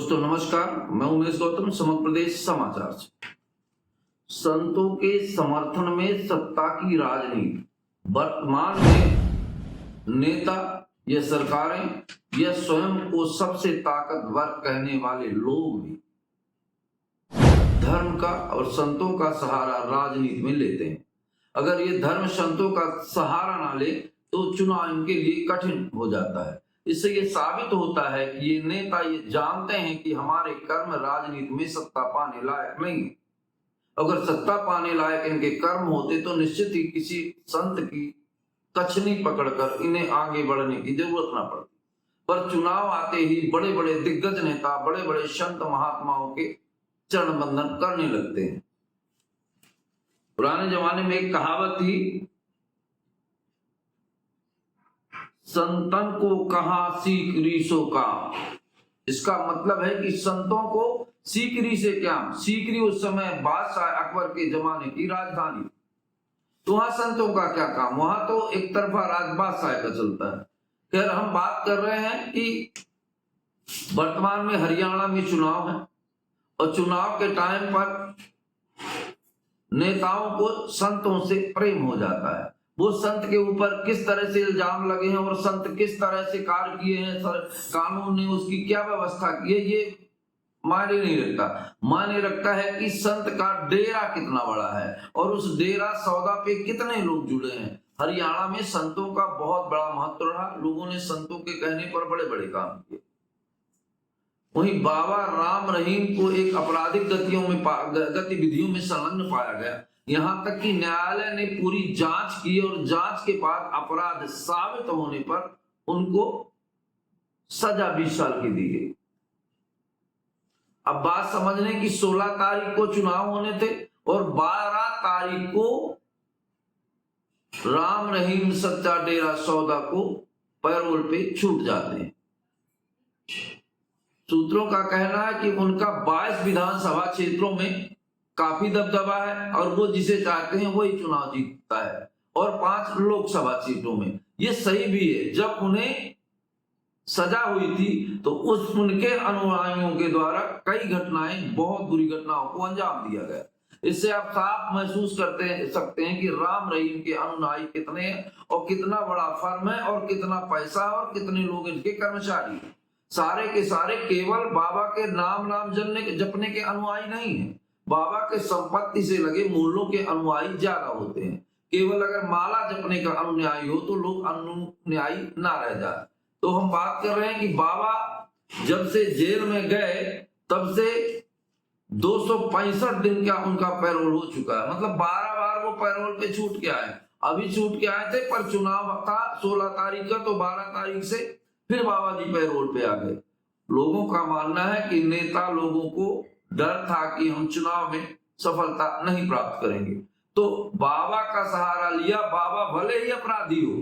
दोस्तों नमस्कार, मैं उमेश गौतम, समग्र प्रदेश समाचार से। संतों के समर्थन में सत्ता की राजनीति। वर्तमान में नेता या सरकारें या स्वयं को सबसे ताकतवर कहने वाले लोग भी धर्म का और संतों का सहारा राजनीति में लेते हैं। अगर ये धर्म संतों का सहारा ना ले तो चुनाव इनके लिए कठिन हो जाता है। इससे ये साबित होता है कि ये नेता ये जानते हैं कि हमारे कर्म राजनीति में सत्ता पाने लायक नहीं है। अगर सत्ता पाने लायक इनके कर्म होते तो निश्चित ही किसी संत की कछनी पकड़कर इन्हें आगे बढ़ने की जरूरत ना पड़ती। पर चुनाव आते ही बड़े बड़े दिग्गज नेता बड़े बड़े संत महात्माओं के चरण बंदन करने लगते हैं। पुराने जमाने में एक कहावत थी, संतन को कहा सीख रीसो का। इसका मतलब है कि संतों को सीकरी से क्या। सीकरी उस समय बादशाह अकबर के जमाने की राजधानी, तो वहां संतों का क्या काम, वहां तो एक तरफा राज बादशाह का चलता है। खैर, हम बात कर रहे हैं कि वर्तमान में हरियाणा में चुनाव है और चुनाव के टाइम पर नेताओं को संतों से प्रेम हो जाता है। वो संत के ऊपर किस तरह से इल्जाम लगे हैं और संत किस तरह से कार्य किए हैं, कानून ने उसकी क्या व्यवस्था की है, ये मायने नहीं रखता। मायने रखता है कि संत का डेरा कितना बड़ा है और उस डेरा सौदा पे कितने लोग जुड़े हैं। हरियाणा में संतों का बहुत बड़ा महत्व रहा। लोगों ने संतों के कहने पर बड़े बड़े काम किए। वहीं बाबा राम रहीम को एक आपराधिक गतिविधियों में संलग्न पाया गया। यहां तक कि न्यायालय ने पूरी जांच की और जांच के बाद अपराध साबित होने पर उनको सजा 20 साल की दी गई। अब बात समझने की 16 तारीख को चुनाव होने थे और 12 तारीख को राम रहीम सच्चा डेरा सौदा को पैरोल पे छूट जाते हैं। सूत्रों का कहना है कि उनका 22 विधानसभा क्षेत्रों में काफी दबदबा है और वो जिसे चाहते हैं वही चुनाव जीतता है, और 5 लोकसभा सीटों में। ये सही भी है। जब उन्हें सजा हुई थी तो उनके अनुयायियों के द्वारा कई घटनाएं, बहुत बुरी घटनाओं को अंजाम दिया गया। इससे आप साफ महसूस सकते हैं कि राम रहीम के अनुयायी कितने हैं और कितना बड़ा फर्म है और कितना पैसा और कितने लोग इनके कर्मचारी हैं। सारे के सारे केवल बाबा के नाम जपने के अनुयायी नहीं है। बाबा के संपत्ति से लगे मूल्यों के अनुयायी ज्यादा होते हैं। केवल अगर माला जपने का अनुयायी हो तो लोग अनुयायी ना रह जाए। तो हम बात कर रहे हैं कि बाबा जब से जेल में गए तब से 265 दिन का उनका पैरोल हो चुका है। मतलब 12 बार वो पैरोल पे छूट के आए। अभी छूट के आए थे, पर चुनाव था 16 तारीख का, तो 12 तारीख से फिर बाबा जी पैरोल पे आ गए। लोगों का मानना है कि नेता लोगों को डर था कि हम चुनाव में सफलता नहीं प्राप्त करेंगे, तो बाबा का सहारा लिया। बाबा भले ही अपराधी हो,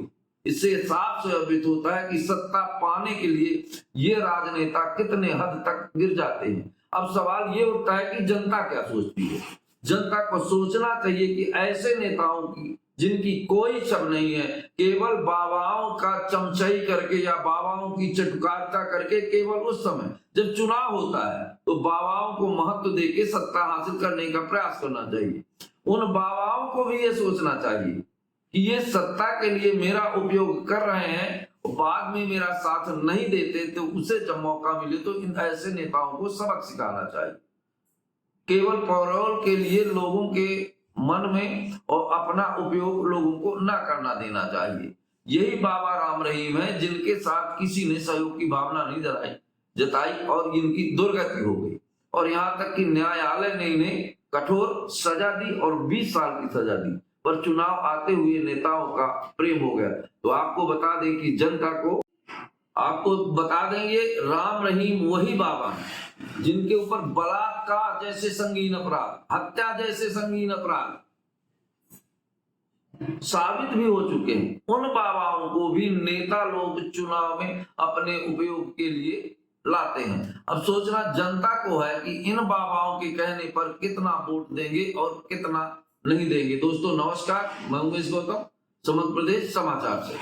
इससे साफ साबित होता है कि सत्ता पाने के लिए ये राजनेता कितने हद तक गिर जाते हैं। अब सवाल ये उठता है कि जनता क्या सोचती है। जनता को सोचना चाहिए कि ऐसे नेताओं की जिनकी कोई शब नहीं है, केवल बाबाओं का चमचाई करके या बाबाओं की चटुकारिता करके केवल उस समय जब चुनाव होता है तो बाबाओं को महत्व देके सत्ता हासिल करने का प्रयास करना चाहिए। उन बाबाओं को भी ये सोचना चाहिए कि ये सत्ता के लिए मेरा उपयोग कर रहे हैं, बाद में मेरा साथ नहीं देते, तो उसे जब मौका मिले तो इन ऐसे नेताओं को सबक सिखाना चाहिए। केवल पैरोल के लिए लोगों के मन में और अपना उपयोग लोगों को न करना देना चाहिए। यही बाबा राम रहीम है जिनके साथ किसी ने सहयोग की भावना नहीं जताई और इनकी दुर्गति हो गई, और यहाँ तक कि न्यायालय ने इन्हें कठोर सजा दी और 20 साल की सजा दी। पर चुनाव आते हुए नेताओं का प्रेम हो गया। तो आपको बता दें कि जनता को आपको बता देंगे, राम रहीम वही बाबा है जिनके ऊपर बलात्कार जैसे संगीन अपराध, हत्या जैसे संगीन अपराध साबित भी हो चुके हैं। उन बाबाओं को भी नेता लोग चुनाव में अपने उपयोग के लिए लाते हैं। अब सोचना जनता को है कि इन बाबाओं के कहने पर कितना वोट देंगे और कितना नहीं देंगे। दोस्तों नमस्कार, मैं उमेश गौतम, समग्र प्रदेश समाचार से।